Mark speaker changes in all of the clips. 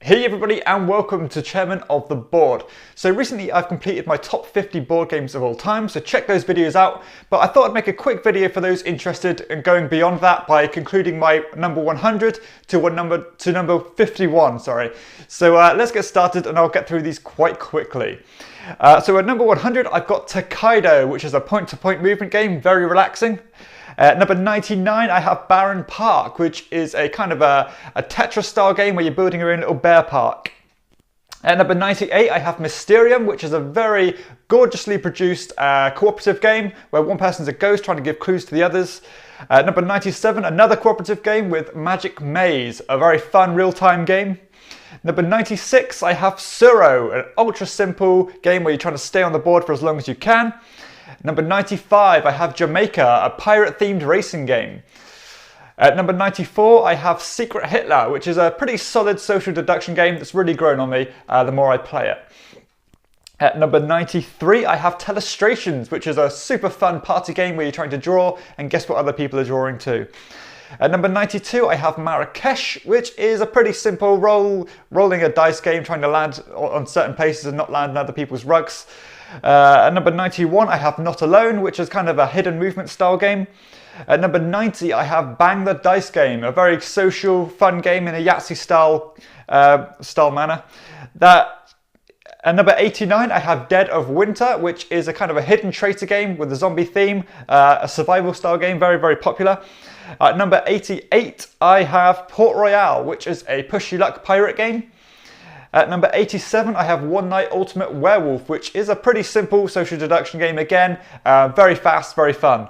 Speaker 1: Hey everybody and welcome to Chairman of the Board. So recently I've completed my top 50 board games of all time, so check those videos out. But I thought I'd make a quick video for those interested in going beyond that by concluding my number 100 to number 51, sorry. So let's get started and I'll get through these quite quickly. So at number 100 I've got Tokaido, which is a point-to-point movement game, very relaxing. Number 99, I have Baron Park, which is a kind of a Tetris style game where you're building your own little bear park. At number 98, I have Mysterium, which is a very gorgeously produced cooperative game where one person's a ghost trying to give clues to the others. Number 97, another cooperative game with Magic Maze, a very fun real-time game. Number 96, I have Tsuro, an ultra simple game where you're trying to stay on the board for as long as you can. Number 95, I have Jamaica, a pirate-themed racing game. At number 94, I have Secret Hitler, which is a pretty solid social deduction game that's really grown on me the more I play it. At number 93, I have Telestrations, which is a super fun party game where you're trying to draw and guess what other people are drawing too. At number 92, I have Marrakesh, which is a pretty simple rolling a dice game, trying to land on certain places and not land on other people's rugs. At number 91, I have Not Alone, which is kind of a hidden movement style game. At number 90, I have Bang the Dice Game, a very social, fun game in a Yahtzee style manner. At number 89, I have Dead of Winter, which is a kind of a hidden traitor game with a zombie theme, a survival style game, very, very popular. At number 88, I have Port Royale, which is a push your luck pirate game. At number 87, I have One Night Ultimate Werewolf, which is a pretty simple social deduction game again, very fast, very fun.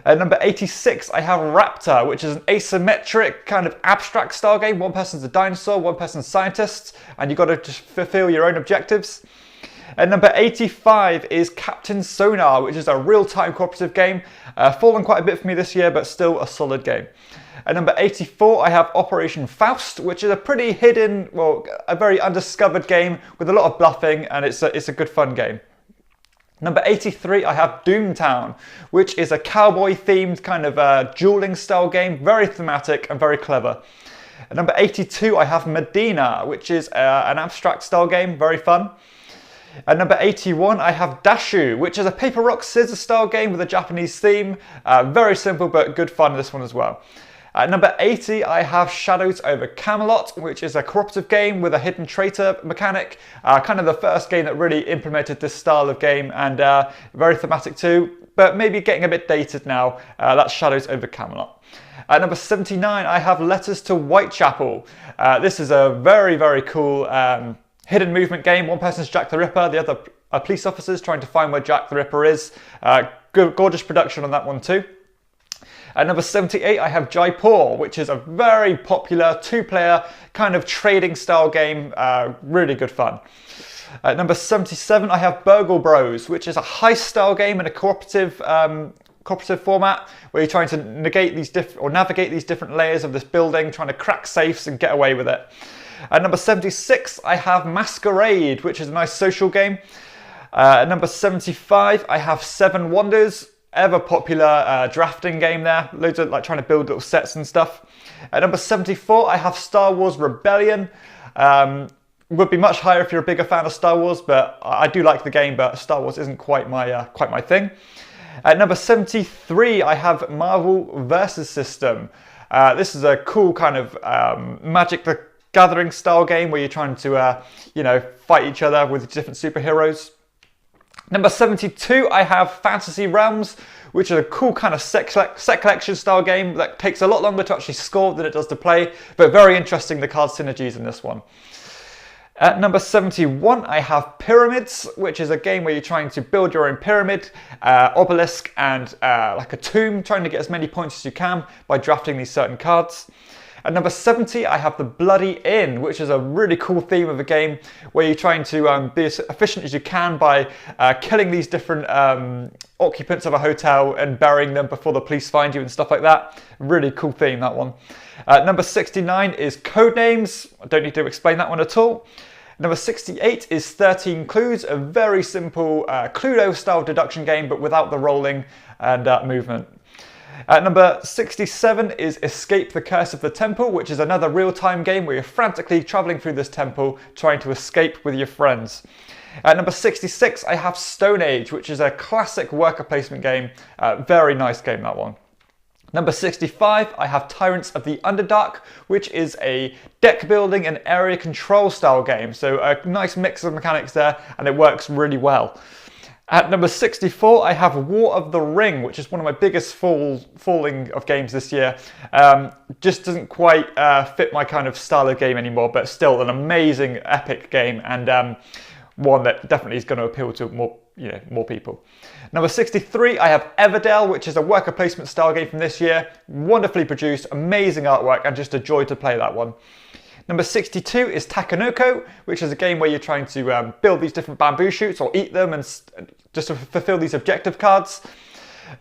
Speaker 1: At number 86, I have Raptor, which is an asymmetric kind of abstract style game. One person's a dinosaur, one person's scientist, and you've got to just fulfill your own objectives. At number 85 is Captain Sonar, which is a real-time cooperative game. Fallen quite a bit for me this year, but still a solid game. At number 84, I have Operation Faust, which is a pretty hidden, well, a very undiscovered game with a lot of bluffing, and it's a good fun game. Number 83, I have Doomtown, which is a cowboy-themed kind of dueling style game, very thematic and very clever. At number 82, I have Medina, which is an abstract style game, very fun. At number 81, I have Dashu, which is a paper, rock, scissors style game with a Japanese theme. Very simple, but good fun, this one as well. At number 80, I have Shadows over Camelot, which is a cooperative game with a hidden traitor mechanic. Kind of the first game that really implemented this style of game, and very thematic too, but maybe getting a bit dated now. That's Shadows over Camelot. At number 79, I have Letters to Whitechapel. This is a very, very cool hidden movement game. One person's Jack the Ripper, the other are police officers trying to find where Jack the Ripper is. Gorgeous production on that one too. At number 78, I have Jaipur, which is a very popular two-player kind of trading style game, really good fun. At number 77, I have Burgle Bros, which is a heist style game in a cooperative format where you're trying to navigate these different layers of this building, trying to crack safes and get away with it. At number 76, I have Masquerade, which is a nice social game. At number 75, I have Seven Wonders, ever popular drafting game there. Loads of trying to build little sets and stuff. At number 74, I have Star Wars Rebellion. Would be much higher if you're a bigger fan of Star Wars, but I do like the game, but Star Wars isn't quite my thing. At number 73, I have Marvel Versus System. This is a cool kind of Magic the Gathering style game where you're trying to fight each other with different superheroes. Number 72, I have Fantasy Realms, which is a cool kind of set collection style game that takes a lot longer to actually score than it does to play, but very interesting, the card synergies in this one. At number 71, I have Pyramids, which is a game where you're trying to build your own pyramid, obelisk, and like a tomb, trying to get as many points as you can by drafting these certain cards. At number 70, I have The Bloody Inn, which is a really cool theme of a game where you're trying to be as efficient as you can by killing these different occupants of a hotel and burying them before the police find you and stuff like that. Really cool theme, that one. Number 69 is Codenames. I don't need to explain that one at all. Number 68 is 13 Clues, a very simple Cluedo-style deduction game, but without the rolling and movement. At number 67 is Escape the Curse of the Temple, which is another real-time game where you're frantically travelling through this temple trying to escape with your friends. At number 66, I have Stone Age, which is a classic worker placement game. Very nice game, that one. Number 65, I have Tyrants of the Underdark, which is a deck building and area control style game. So a nice mix of mechanics there, and it works really well. At number 64, I have War of the Ring, which is one of my biggest falling of games this year. Just doesn't quite fit my kind of style of game anymore, but still an amazing, epic game, and one that definitely is going to appeal to more people. Number 63, I have Everdell, which is a worker placement style game from this year. Wonderfully produced, amazing artwork, and just a joy to play that one. Number 62 is Takenoko, which is a game where you're trying to build these different bamboo shoots or eat them and just to fulfill these objective cards.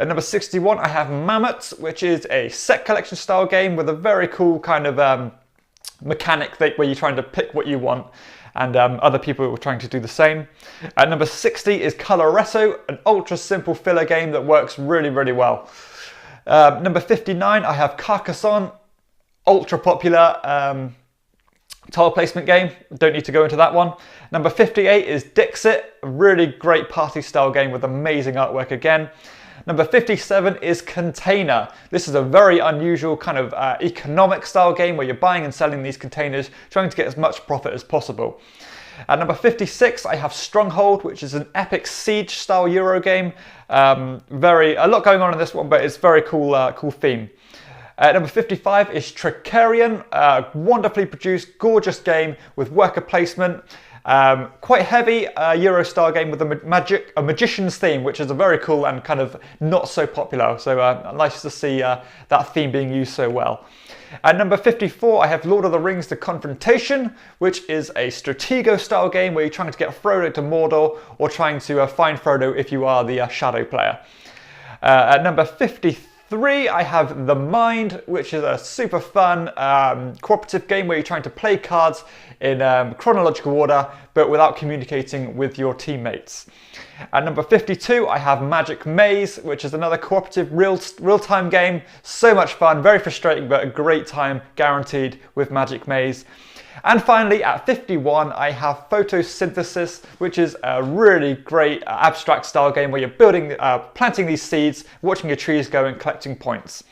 Speaker 1: At number 61, I have Mammoths, which is a set collection style game with a very cool kind of mechanic where you're trying to pick what you want, and other people are trying to do the same. At number 60 is Coloresso, an ultra simple filler game that works really, really well. Number 59, I have Carcassonne, ultra popular tile placement game. Don't need to go into that one. Number 58 is Dixit, a really great party style game with amazing artwork again. Number 57 is Container. This is a very unusual kind of economic style game where you're buying and selling these containers, trying to get as much profit as possible. At number 56, I have Stronghold, which is an epic siege style Euro game. A lot going on in this one, but it's very cool, cool theme. Number 55 is Trickerion, a wonderfully produced, gorgeous game with worker placement. Quite heavy Euro style game with a magician's theme, which is a very cool and kind of not so popular. So nice to see that theme being used so well. At number 54, I have Lord of the Rings: The Confrontation, which is a Stratego style game where you're trying to get Frodo to Mordor or trying to find Frodo if you are the Shadow player. At number 53, I have The Mind, which is a super fun cooperative game where you're trying to play cards in chronological order, but without communicating with your teammates. At number 52, I have Magic Maze, which is another cooperative real-time game. So much fun, very frustrating, but a great time guaranteed with Magic Maze. And finally, at 51, I have Photosynthesis, which is a really great abstract style game where you're building, planting these seeds, watching your trees go and collecting points.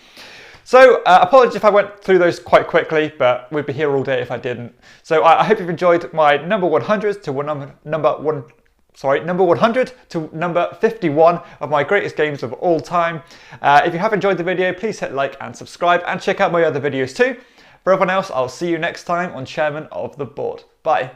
Speaker 1: So apologies if I went through those quite quickly, but we'd be here all day if I didn't. So I hope you've enjoyed my number 100 to number 100 to number 51 of my greatest games of all time. If you have enjoyed the video, please hit like and subscribe, and check out my other videos too. For everyone else, I'll see you next time on Chairman of the Board. Bye.